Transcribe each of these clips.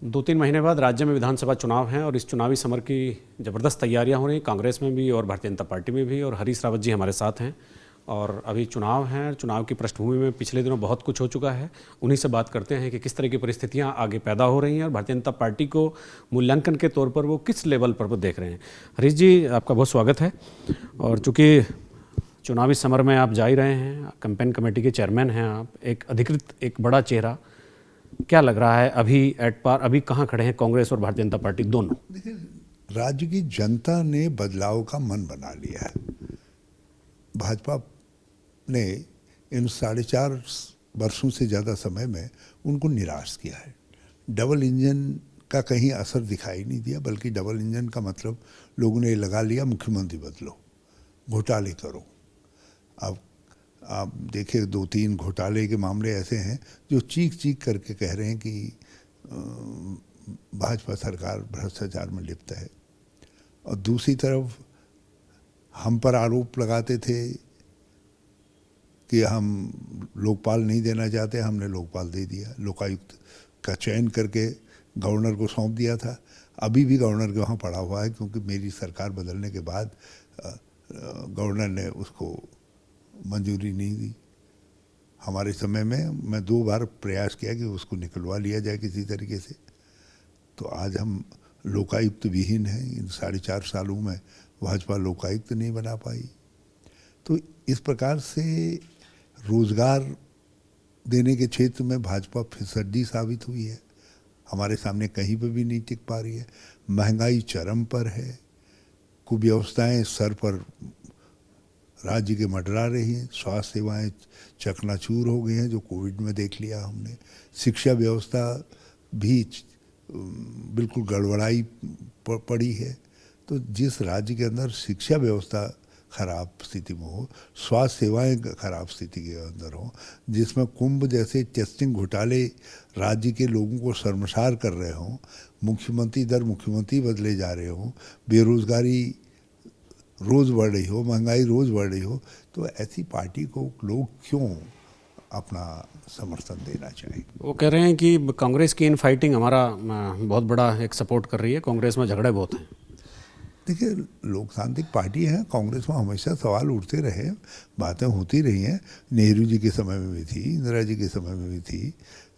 2-3 महीने बाद राज्य में विधानसभा चुनाव हैं और इस चुनावी समर की ज़बरदस्त तैयारियां हो रही कांग्रेस में भी और भारतीय जनता पार्टी में भी। और हरीश रावत जी हमारे साथ हैं और अभी चुनाव हैं। चुनाव की पृष्ठभूमि में पिछले दिनों बहुत कुछ हो चुका है। उन्हीं से बात करते हैं कि किस तरह की परिस्थितियां आगे पैदा हो रही हैं और भारतीय जनता पार्टी को मूल्यांकन के तौर पर वो किस लेवल पर वो देख रहे हैं। हरीश जी, आपका बहुत स्वागत है। और चूँकि चुनावी समर में आप जा ही रहे हैं, कैंपेन कमेटी के चेयरमैन हैं आप, एक अधिकृत एक बड़ा चेहरा, क्या लग रहा है अभी एट पार, अभी कहाँ खड़े हैं कांग्रेस और भारतीय जनता पार्टी दोनों? देखिए, राज्य की जनता ने बदलाव का मन बना लिया है। भाजपा ने इन 4.5 वर्षों से ज़्यादा समय में उनको निराश किया है। डबल इंजन का कहीं असर दिखाई नहीं दिया, बल्कि डबल इंजन का मतलब लोगों ने लगा लिया मुख्यमंत्री बदलो, घोटाले करो। अब आप देखिए, 2-3 घोटाले के मामले ऐसे हैं जो चीख चीख करके कह रहे हैं कि भाजपा सरकार भ्रष्टाचार में लिप्त है। और दूसरी तरफ हम पर आरोप लगाते थे कि हम लोकपाल नहीं देना चाहते, हमने लोकपाल दे दिया। लोकायुक्त का चयन करके गवर्नर को सौंप दिया था। अभी भी गवर्नर के वहाँ पड़ा हुआ है, क्योंकि मेरी सरकार बदलने के बाद गवर्नर ने उसको मंजूरी नहीं दी। हमारे समय में मैं 2 बार प्रयास किया कि उसको निकलवा लिया जाए किसी तरीके से। तो आज हम लोकायुक्त विहीन हैं। इन 4.5 सालों में भाजपा लोकायुक्त नहीं बना पाई। तो इस प्रकार से रोजगार देने के क्षेत्र में भाजपा फिसड्डी साबित हुई है। हमारे सामने कहीं पर भी नहीं टिक पा रही है। महंगाई चरम पर है। कुव्यवस्थाएं सर पर राज्य के मंडरा रही हैं। स्वास्थ्य सेवाएं चकनाचूर हो गई हैं, जो कोविड में देख लिया हमने। शिक्षा व्यवस्था भी बिल्कुल गड़बड़ाई पड़ी है। तो जिस राज्य के अंदर शिक्षा व्यवस्था खराब स्थिति में हो, स्वास्थ्य सेवाएं खराब स्थिति के अंदर हो, जिसमें कुंभ जैसे टेस्टिंग घोटाले राज्य के लोगों को शर्मसार कर रहे हों, मुख्यमंत्री दर मुख्यमंत्री बदले जा रहे हों, बेरोजगारी रोज़ बढ़ रही हो, महंगाई रोज़ बढ़ रही हो, तो ऐसी पार्टी को लोग क्यों अपना समर्थन देना चाहिए? वो कह रहे हैं कि कांग्रेस की इन फाइटिंग हमारा बहुत बड़ा एक सपोर्ट कर रही है, कांग्रेस में झगड़े बहुत हैं। देखिए, लोकतांत्रिक पार्टी है। कांग्रेस में हमेशा सवाल उठते रहे, बातें होती रही हैं। नेहरू जी के समय में भी थी, इंदिरा जी के समय में भी थी,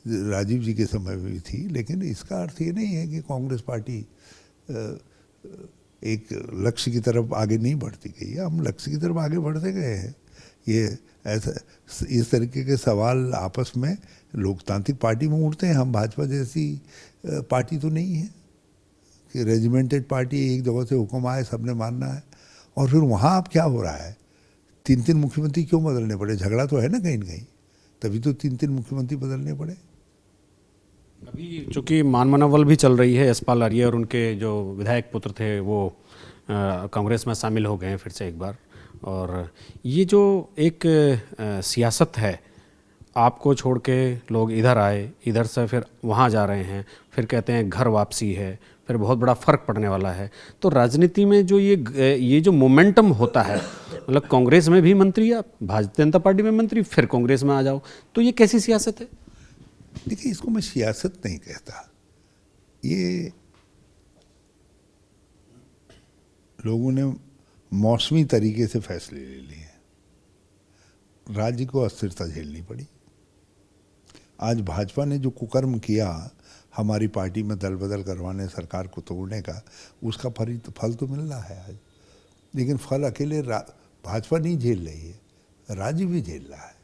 राजीव जी के समय में भी थी। लेकिन इसका अर्थ ये नहीं है कि कांग्रेस पार्टी एक लक्ष्य की तरफ आगे नहीं बढ़ती गई है। हम लक्ष्य की तरफ आगे बढ़ते गए हैं। ये ऐसा इस तरीके के सवाल आपस में लोकतांत्रिक पार्टी में उठते हैं। हम भाजपा जैसी पार्टी तो नहीं है कि रेजिमेंटेड पार्टी, एक जगह से हुक्म आए सबने मानना है। और फिर वहाँ अब क्या हो रहा है? 3-3 मुख्यमंत्री क्यों बदलने पड़े? झगड़ा तो है ना कहीं न कहीं, तभी तो 3-3 मुख्यमंत्री बदलने पड़े। अभी चूंकि मान मनवल भी चल रही है, यशपाल आर्य और उनके जो विधायक पुत्र थे वो कांग्रेस में शामिल हो गए हैं फिर से एक बार। और ये जो एक सियासत है, आपको छोड़ के लोग इधर आए, इधर से फिर वहाँ जा रहे हैं, फिर कहते हैं घर वापसी है, फिर बहुत बड़ा फर्क पड़ने वाला है। तो राजनीति में जो ये जो मोमेंटम होता है, मतलब कांग्रेस में भी मंत्री, आप भारतीय जनता पार्टी में मंत्री, फिर कांग्रेस में आ जाओ, तो ये कैसी सियासत है? देखिए, इसको मैं सियासत नहीं कहता। ये लोगों ने मौसमी तरीके से फैसले ले लिए। राज्य को अस्थिरता झेलनी पड़ी। आज भाजपा ने जो कुकर्म किया हमारी पार्टी में दल बदल करवाने, सरकार को तोड़ने का, उसका फल तो मिल रहा है आज। लेकिन फल अकेले भाजपा नहीं झेल रही है, राज्य भी झेल रहा है।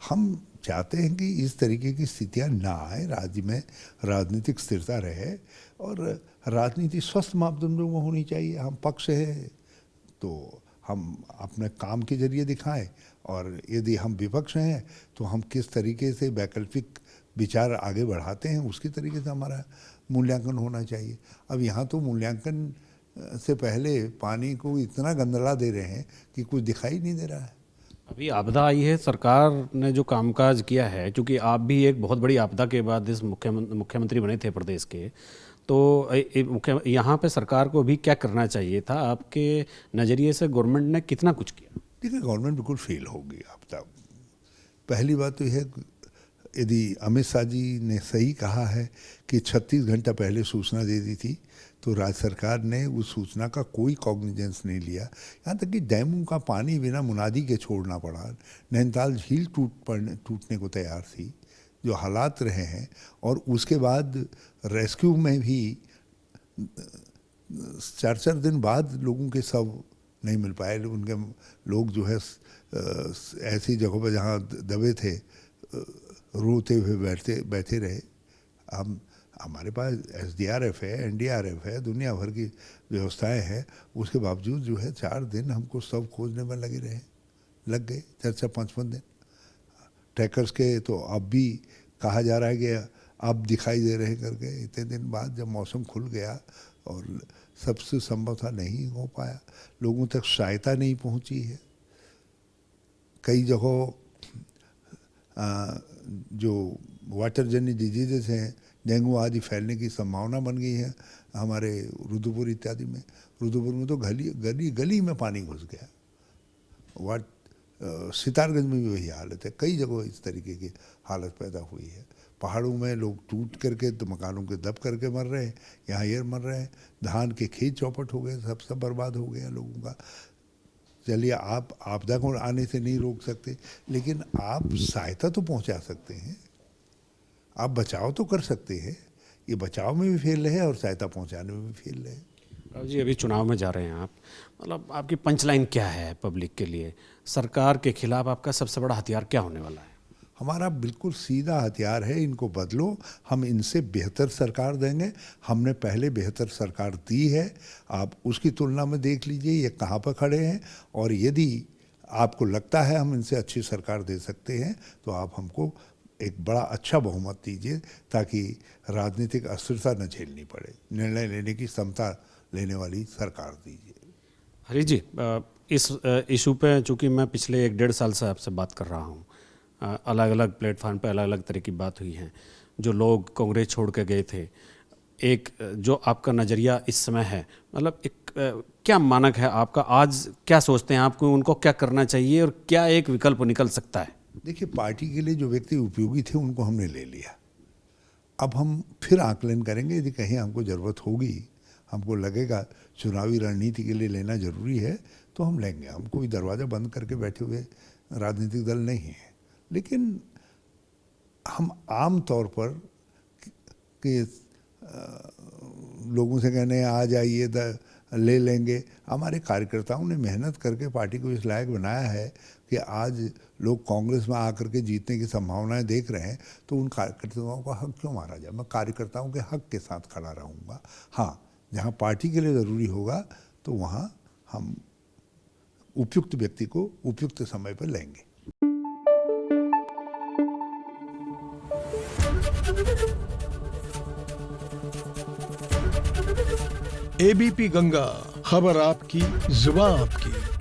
हम चाहते हैं कि इस तरीके की स्थितियां ना आए, राज्य में राजनीतिक स्थिरता रहे और राजनीति स्वस्थ मापदंडों में होनी चाहिए। हम पक्ष है तो हम अपने काम के जरिए दिखाएं, और यदि हम विपक्ष हैं तो हम किस तरीके से वैकल्पिक विचार आगे बढ़ाते हैं, उसकी तरीके से हमारा मूल्यांकन होना चाहिए। अब यहाँ तो मूल्यांकन से पहले पानी को इतना गंदला दे रहे हैं कि कुछ दिखाई नहीं दे रहा है। अभी आपदा आई है, सरकार ने जो कामकाज किया है, क्योंकि आप भी एक बहुत बड़ी आपदा के बाद इस मुख्यमंत्री बने थे प्रदेश के, तो यहाँ पे सरकार को भी क्या करना चाहिए था आपके नज़रिए से? गवर्नमेंट ने कितना कुछ किया? देखिए, गवर्नमेंट बिल्कुल फेल हो गई आपदा। पहली बात तो यह यदि अमित शाह जी ने सही कहा है कि 36 घंटा पहले सूचना दे दी थी, तो राज्य सरकार ने उस सूचना का कोई कॉग्निजेंस नहीं लिया। यहाँ तक कि डैमों का पानी बिना मुनादी के छोड़ना पड़ा। नैनीताल झील टूटने को तैयार थी, जो हालात रहे हैं। और उसके बाद रेस्क्यू में भी 4-4 दिन बाद लोगों के शव नहीं मिल पाए। उनके लोग जो है ऐसी जगहों पर जहाँ दबे थे रोते हुए बैठे रहे। हमारे पास SDRF है, NDRF है, दुनिया भर की व्यवस्थाएं हैं, उसके बावजूद जो है 4 दिन हमको सब खोजने में लग गए 4-5 दिन। ट्रैकर्स के तो अब भी कहा जा रहा है कि अब दिखाई दे रहे हैं करके। इतने दिन बाद जब मौसम खुल गया और सबसे संभव था नहीं हो पाया, लोगों तक सहायता नहीं पहुंची है। कई जगहों जो वाटर जन्य डिजीजेस हैं, डेंगू आदि फैलने की संभावना बन गई है। हमारे रुद्रपुर इत्यादि में, रुद्रपुर में तो गली में पानी घुस गया। सितारगंज में भी वही हालत है। कई जगहों इस तरीके की हालत पैदा हुई है। पहाड़ों में लोग टूट करके तो मकानों के दब करके मर रहे हैं, यहाँ ये मर रहे हैं। धान के खेत चौपट हो गए, सब बर्बाद हो गया लोगों का। चलिए, आप आपदा को आने से नहीं रोक सकते, लेकिन आप सहायता तो पहुंचा सकते हैं, आप बचाव तो कर सकते हैं। ये बचाव में भी फेल रहे और सहायता पहुंचाने में भी फेल रहे। राव जी, अभी चुनाव में जा रहे हैं आप, मतलब आपकी पंचलाइन क्या है पब्लिक के लिए? सरकार के खिलाफ आपका सबसे बड़ा हथियार क्या होने वाला है? हमारा बिल्कुल सीधा हथियार है, इनको बदलो, हम इनसे बेहतर सरकार देंगे। हमने पहले बेहतर सरकार दी है, आप उसकी तुलना में देख लीजिए ये कहाँ पर खड़े हैं। और यदि आपको लगता है हम इनसे अच्छी सरकार दे सकते हैं, तो आप हमको एक बड़ा अच्छा बहुमत दीजिए, ताकि राजनीतिक अस्थिरता न झेलनी पड़े। निर्णय लेने की क्षमता लेने वाली सरकार दीजिए। हरी जी, इस इशू पे चूँकि मैं पिछले 1-1.5 साल से आपसे बात कर रहा हूँ, अलग अलग प्लेटफार्म पे अलग अलग तरह की बात हुई है। जो लोग कांग्रेस छोड़ के गए थे, एक जो आपका नज़रिया इस समय है, मतलब एक क्या मानक है आपका? आज क्या सोचते हैं आपको, उनको क्या करना चाहिए और क्या एक विकल्प निकल सकता है? देखिए, पार्टी के लिए जो व्यक्ति उपयोगी थे उनको हमने ले लिया। अब हम फिर आकलन करेंगे। यदि कहीं हमको ज़रूरत होगी, हमको लगेगा चुनावी रणनीति के लिए लेना ज़रूरी है, तो हम लेंगे। हम कोई दरवाज़ा बंद करके बैठे हुए राजनीतिक दल नहीं है। लेकिन हम आम तौर पर कि लोगों से कहने आ जाइए ले लेंगे। हमारे कार्यकर्ताओं ने मेहनत करके पार्टी को इस लायक बनाया है कि आज लोग कांग्रेस में आकर के जीतने की संभावनाएं देख रहे हैं, तो उन कार्यकर्ताओं का हक क्यों मारा जाए? मैं कार्यकर्ताओं के हक के साथ खड़ा रहूँगा। हाँ, जहाँ पार्टी के लिए ज़रूरी होगा तो वहाँ हम उपयुक्त व्यक्ति को उपयुक्त समय पर लेंगे। ABP गंगा, खबर आपकी, जुबान आपकी।